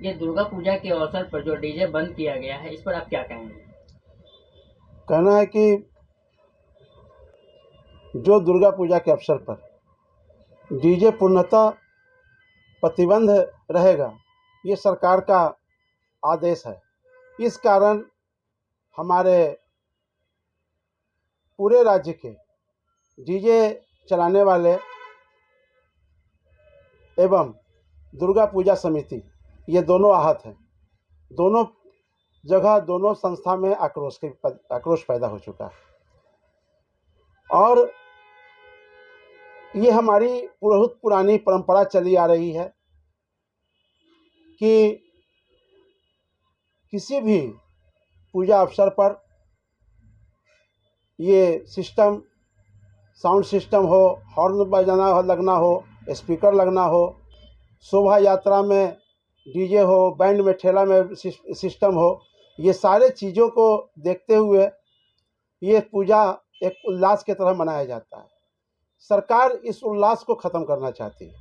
ये दुर्गा पूजा के अवसर पर जो डीजे बंद किया गया है, इस पर आप क्या कहेंगे? कहना है कि जो दुर्गा पूजा के अवसर पर डीजे पूर्णतः प्रतिबंध रहेगा, ये सरकार का आदेश है। इस कारण हमारे पूरे राज्य के डीजे चलाने वाले एवं दुर्गा पूजा समिति ये दोनों आहत हैं। दोनों जगह दोनों संस्था में आक्रोश पैदा हो चुका है और ये हमारी बहुत पुरानी परंपरा चली आ रही है कि किसी भी पूजा अवसर पर ये सिस्टम, साउंड सिस्टम हो, हॉर्न बजाना हो, लगना हो, स्पीकर लगना हो, शोभा यात्रा में डीजे हो, बैंड में, ठेला में सिस्टम हो, ये सारे चीज़ों को देखते हुए ये पूजा एक उल्लास की तरह मनाया जाता है। सरकार इस उल्लास को ख़त्म करना चाहती है।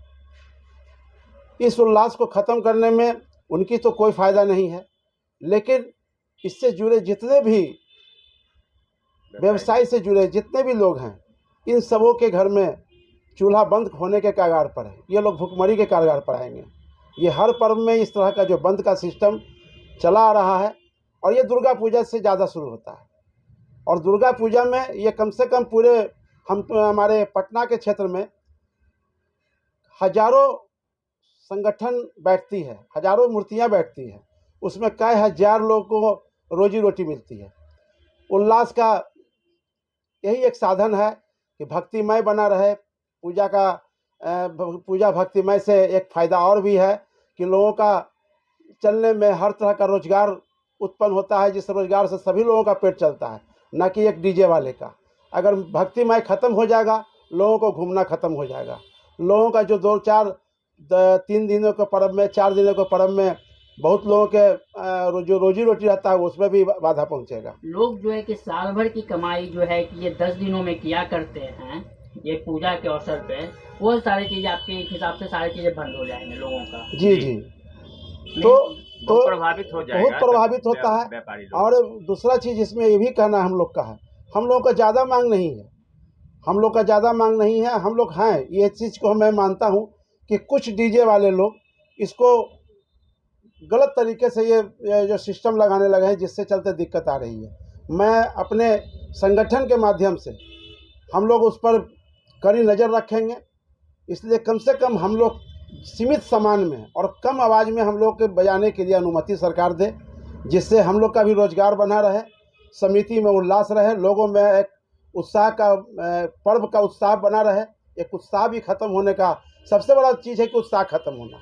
इस उल्लास को ख़त्म करने में उनकी तो कोई फ़ायदा नहीं है, लेकिन इससे जुड़े जितने भी व्यवसाय से जुड़े जितने भी लोग हैं, इन सबों के घर में चूल्हा बंद होने के कगार पर है। ये लोग भुखमरी के कगार पर आएंगे। ये हर पर्व में इस तरह का जो बंद का सिस्टम चला आ रहा है और ये दुर्गा पूजा से ज़्यादा शुरू होता है। और दुर्गा पूजा में ये कम से कम पूरे हमारे पटना के क्षेत्र में हजारों संगठन बैठती है, हजारों मूर्तियां बैठती है, उसमें कई हजार लोगों को रोजी रोटी मिलती है। उल्लास का यही एक साधन है कि भक्तिमय बना रहे। पूजा भक्तिमय से एक फ़ायदा और भी है कि लोगों का चलने में हर तरह का रोजगार उत्पन्न होता है, जिस रोजगार से सभी लोगों का पेट चलता है, न कि एक डीजे वाले का। अगर भक्तिमय ख़त्म हो जाएगा, लोगों को घूमना ख़त्म हो जाएगा। लोगों का जो 3 दिनों के पर्व में, 4 दिनों के पर्व में बहुत लोगों के जो रोजी रोटी रहता है उसमें भी बाधा पहुंचेगा। लोग जो है कि साल भर की कमाई जो है कि ये 10 दिनों में किया करते हैं, ये पूजा के अवसर पे वो सारी चीज़ें आपके हिसाब से सारी चीज़ें बंद हो जाएंगे लोगों का? जी। तो प्रभावित हो जाएगा, बहुत प्रभावित होता है। और दूसरा चीज़ इसमें ये भी कहना हम लोग का है, हम लोग का ज़्यादा मांग नहीं है। हम लोग का ज़्यादा मांग नहीं है, हम लोग हैं। ये चीज़ को मैं मानता हूँ कि कुछ डीजे वाले लोग इसको गलत तरीके से ये जो सिस्टम लगाने लगे हैं, जिससे चलते दिक्कत आ रही है। मैं अपने संगठन के माध्यम से हम लोग उस पर कड़ी नज़र रखेंगे। इसलिए कम से कम हम लोग सीमित सामान में और कम आवाज़ में हम लोग के बजाने के लिए अनुमति सरकार दे, जिससे हम लोग का भी रोजगार बना रहे, समिति में उल्लास रहे, लोगों में एक उत्साह का, पर्व का उत्साह बना रहे। एक उत्साह भी ख़त्म होने का सबसे बड़ा चीज़ है कि उत्साह ख़त्म होना,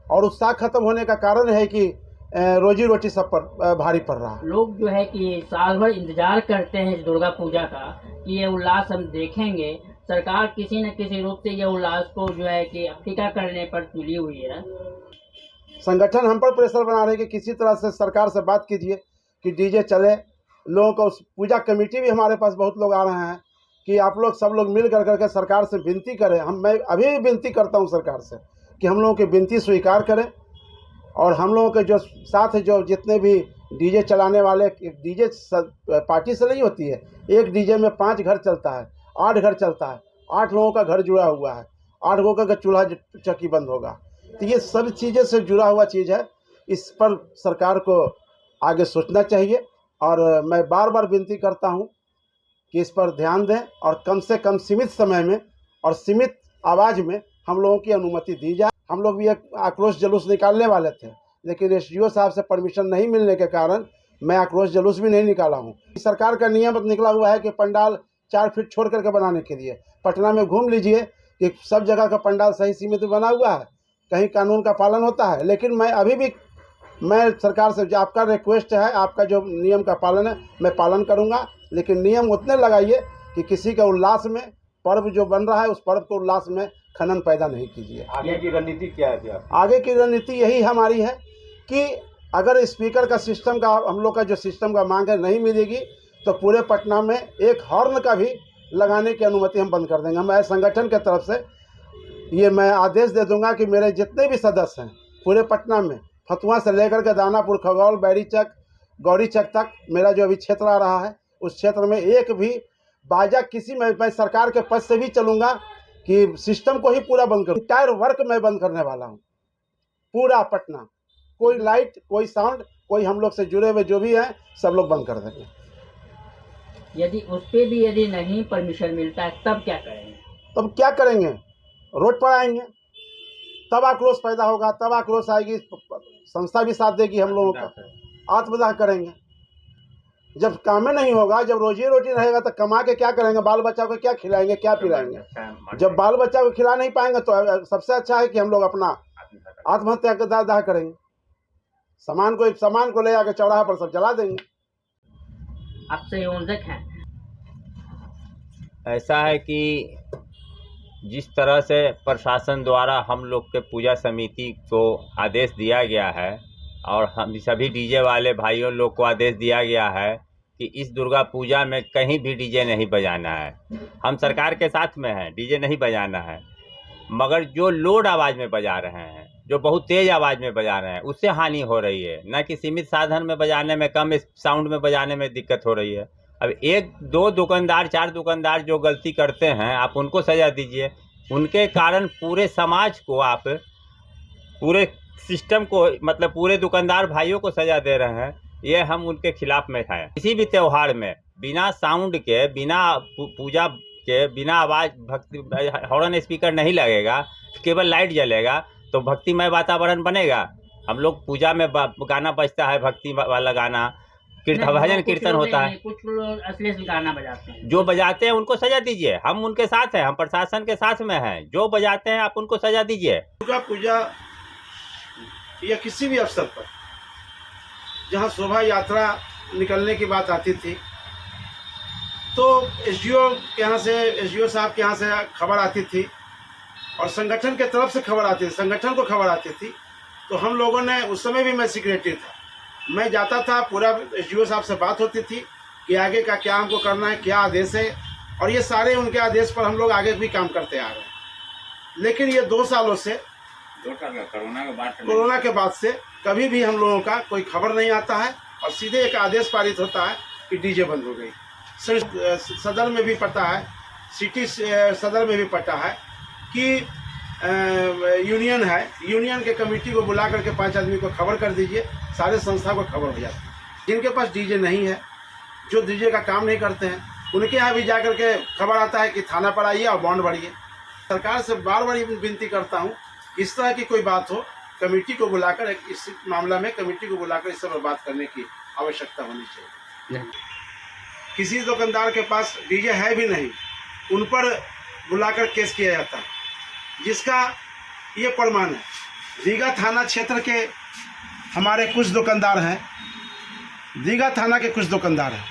और उत्साह ख़त्म होने का कारण है कि रोजी रोटी सब पर भारी पड़ रहा है। लोग जो है कि साल भर इंतजार करते हैं इस दुर्गा पूजा का कि ये उल्लास हम देखेंगे। सरकार किसी न किसी रूप से ये उल्लास को जो है कि फीका करने पर तुली हुई है। संगठन हम पर प्रेशर बना रहे हैं कि किसी तरह से सरकार से बात कीजिए कि डीजे चले। लोगों को पूजा कमेटी भी हमारे पास बहुत लोग आ रहे हैं कि आप लोग सब लोग मिल करके सरकार से विनती करें। मैं अभी भी विनती करता हूं सरकार से कि हम लोगों की विनती स्वीकार करें, और हम लोगों के जो साथ जो जितने भी डीजे चलाने वाले, एक डीजे पार्टी से नहीं होती है, एक डीजे में 5 घर चलता है, 8 घर चलता है, 8 लोगों का घर जुड़ा हुआ है, 8 लोगों का चूल्हा चक्की बंद होगा। तो ये सब चीज़ें से जुड़ा हुआ चीज़ है। इस पर सरकार को आगे सोचना चाहिए, और मैं बार बार विनती करता हूँ कि इस पर ध्यान दें और कम से कम सीमित समय में और सीमित आवाज़ में हम लोगों की अनुमति दी जाए। हम लोग भी एक आक्रोश जुलूस निकालने वाले थे, लेकिन एसडीओ साहब से परमिशन नहीं मिलने के कारण मैं आक्रोश जुलूस भी नहीं निकाला हूँ। सरकार का नियम निकला हुआ है कि पंडाल 4 फीट छोड़ करके बनाने के लिए। पटना में घूम लीजिए कि सब जगह का पंडाल सही सीमित बना हुआ है, कहीं कानून का पालन होता है। लेकिन मैं अभी भी सरकार से, जो आपका रिक्वेस्ट है, आपका जो नियम का पालन है, मैं पालन करूँगा, लेकिन नियम उतने लगाइए कि किसी का उल्लास में पर्व जो बन रहा है उस पर्व को उल्लास में खनन पैदा नहीं कीजिए। आगे की रणनीति क्या है? आगे की रणनीति यही हमारी है कि अगर स्पीकर का सिस्टम का, हम लोग का जो सिस्टम का मांग है, नहीं मिलेगी तो पूरे पटना में एक हॉर्न का भी लगाने की अनुमति हम बंद कर देंगे। मैं संगठन के तरफ से ये मैं आदेश दे दूंगा कि मेरे जितने भी सदस्य हैं पूरे पटना में फतुआ से लेकर के दानापुर, खगौल, बैरीचक, गौरीचक तक मेरा जो अभी क्षेत्र आ रहा है, उस क्षेत्र में एक भी बाजा किसी में, मैं सरकार के पद से भी चलूँगा कि सिस्टम को ही पूरा बंद करूँ। टायर वर्क मैं बंद करने वाला हूँ पूरा पटना। कोई लाइट, कोई साउंड, कोई हम लोग से जुड़े हुए जो भी हैं सब लोग बंद कर देंगे। यदि उस पर भी यदि नहीं परमिशन मिलता है तब क्या करेंगे? तब क्या करेंगे? रोड पर आएंगे, तब आक्रोश पैदा होगा, तब आक्रोश आएगी, संस्था भी साथ देगी हम लोगों का, आत्मदाह करेंगे। जब काम में नहीं होगा, जब रोजी रोटी रहेगा तो कमा के क्या करेंगे? बाल बच्चा को क्या खिलाएंगे, क्या पिलाएंगे? जब बाल बच्चा को खिला नहीं पाएंगे तो सबसे अच्छा है कि हम लोग अपना आत्महत्या का दाह करेंगे। सामान को ले जाकर चौराहा पर सब जला देंगे। आप संयोजक हैं, ऐसा है कि जिस तरह से प्रशासन द्वारा हम लोग के पूजा समिति को आदेश दिया गया है और हम सभी डीजे वाले भाइयों लोग को आदेश दिया गया है कि इस दुर्गा पूजा में कहीं भी डीजे नहीं बजाना है। हम सरकार के साथ में हैं, डीजे नहीं बजाना है, मगर जो लोड आवाज़ में बजा रहे हैं, जो बहुत तेज़ आवाज़ में बजा रहे हैं, उससे हानि हो रही है। न कि सीमित साधन में बजाने में, कम साउंड में बजाने में दिक्कत हो रही है। अब 1-2 दुकानदार, 4 दुकानदार जो गलती करते हैं, आप उनको सज़ा दीजिए। उनके कारण पूरे समाज को, आप पूरे सिस्टम को, मतलब पूरे दुकानदार भाइयों को सज़ा दे रहे हैं। ये हम उनके खिलाफ में हैं। किसी भी त्यौहार में बिना साउंड के, बिना पूजा के, बिना आवाज़, भक्ति, हॉर्न स्पीकर नहीं लगेगा, केवल लाइट जलेगा तो भक्तिमय वातावरण बनेगा। हम लोग पूजा में गाना बजता है, भक्ति वाला गाना, भजन कीर्तन होता है। कुछ लोग अश्लील गाना बजाते हैं, जो बजाते हैं उनको सजा दीजिए। हम उनके साथ हैं, हम प्रशासन के साथ में हैं। जो बजाते हैं आप उनको सजा दीजिए। दुर्गा पूजा या किसी भी अवसर पर जहाँ शोभा यात्रा निकलने की बात आती थी तो एसडीओ के यहाँ से, एसडीओ साहब के यहाँ से खबर आती थी और संगठन के तरफ से खबर आती थी, संगठन को खबर आती थी। तो हम लोगों ने, उस समय भी मैं सेक्रेटरी था, मैं जाता था, पूरा एसडीओ साहब से बात होती थी कि आगे का क्या हमको करना है, क्या आदेश है, और ये सारे उनके आदेश पर हम लोग आगे भी काम करते आ रहे हैं। लेकिन ये 2 सालों से, कोरोना के बाद से कभी भी हम लोगों का कोई खबर नहीं आता है और सीधे एक आदेश पारित होता है कि डीजे बंद हो गई। सदर में भी पता है, सिटी सदर में भी पता है कि यूनियन है, यूनियन के कमेटी को बुला करके 5 आदमी को खबर कर दीजिए, सारे संस्था को खबर हो जाती है। जिनके पास डीजे नहीं है, जो डीजे का काम नहीं करते हैं, उनके यहाँ भी जा करके खबर आता है कि थाना पर आइए और बॉन्ड भरिए। सरकार से बार बार विनती करता हूँ, इस तरह की कोई बात हो, कमेटी को बुलाकर, इस मामला में कमेटी को बुलाकर इस पर बात करने की आवश्यकता होनी चाहिए। किसी दुकानदार के पास डीजे है भी नहीं, उन पर बुलाकर केस किया जाता है, जिसका ये प्रमाण है। दीघा थाना क्षेत्र के हमारे कुछ दुकानदार हैं, दीघा थाना के कुछ दुकानदार हैं,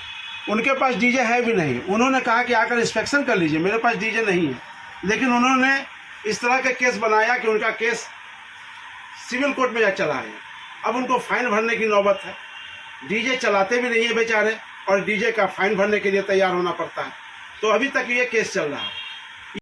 उनके पास डीजे है भी नहीं। उन्होंने कहा कि आकर इंस्पेक्शन कर लीजिए, मेरे पास डीजे नहीं है। लेकिन उन्होंने इस तरह का केस बनाया कि उनका केस सिविल कोर्ट में जा चला है। अब उनको फाइन भरने की नौबत है। डीजे चलाते भी नहीं है बेचारे और डीजे का फाइन भरने के लिए तैयार होना पड़ता है। तो अभी तक ये केस चल रहा है।